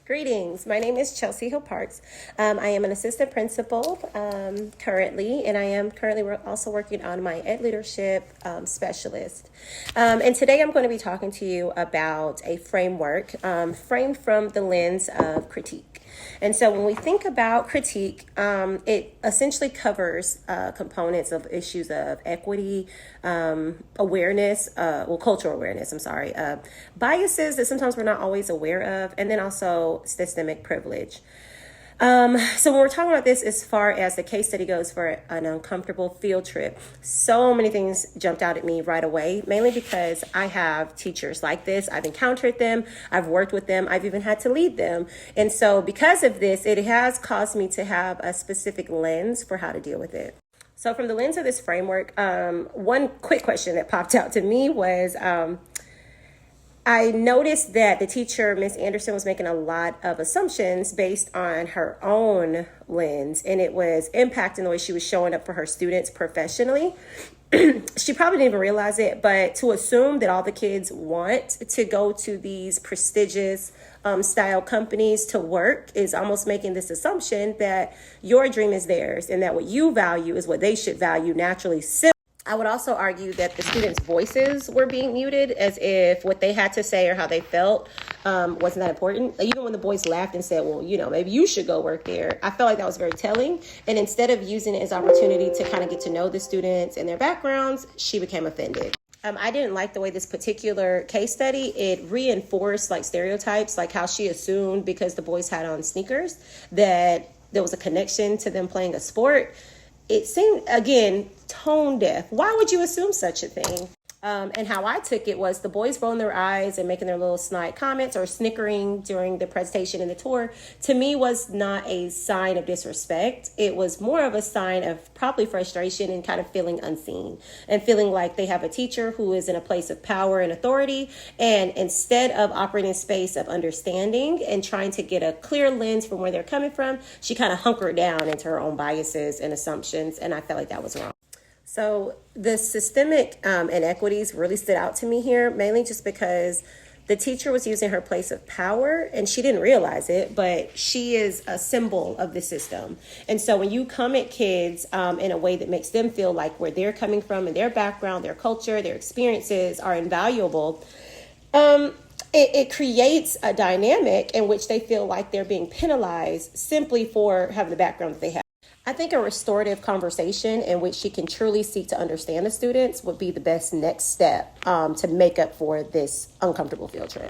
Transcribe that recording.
Greetings. My name is Chelsea Hill Parks. I am an assistant principal currently, and I am currently also working on my ed leadership specialist. And today I'm going to be talking to you about a framework framed from the lens of critique. And so when we think about critique, it essentially covers components of issues of equity, awareness, cultural awareness, biases that sometimes we're not always aware of, and then also systemic privilege. So when we're talking about this as far as the case study goes for an uncomfortable field trip, so many things jumped out at me right away, mainly because I have teachers like this. I've encountered them. I've worked with them. I've even had to lead them. And so because of this, it has caused me to have a specific lens for how to deal with it. So from the lens of this framework, one quick question that popped out to me was, I noticed that the teacher, Miss Anderson, was making a lot of assumptions based on her own lens, and it was impacting the way she was showing up for her students professionally. She probably didn't even realize it, but to assume that all the kids want to go to these prestigious style companies to work is almost making this assumption that your dream is theirs and that what you value is what they should value naturally. I would also argue that the students' voices were being muted, as if what they had to say or how they felt wasn't that important. Even when the boys laughed and said, well, maybe you should go work there, I felt like that was very telling. And instead of using it as opportunity to kind of get to know the students and their backgrounds, she became offended. I didn't like the way this particular case study, it reinforced stereotypes, like how she assumed because the boys had on sneakers that there was a connection to them playing a sport. It seemed, again, tone deaf. Why would you assume such a thing? And how I took it was the boys rolling their eyes and making their little snide comments or snickering during the presentation and the tour, to me, was not a sign of disrespect. It was more of a sign of probably frustration and kind of feeling unseen and feeling like they have a teacher who is in a place of power and authority. And instead of operating in a space of understanding and trying to get a clear lens from where they're coming from, she kind of hunkered down into her own biases and assumptions. And I felt like that was wrong. So the systemic inequities really stood out to me here, mainly just because the teacher was using her place of power and she didn't realize it, but she is a symbol of the system. And so when you come at kids in a way that makes them feel like where they're coming from and their background, their culture, their experiences are invaluable, it creates a dynamic in which they feel like they're being penalized simply for having the background that they have. I think a restorative conversation in which she can truly seek to understand the students would be the best next step to make up for this uncomfortable field trip.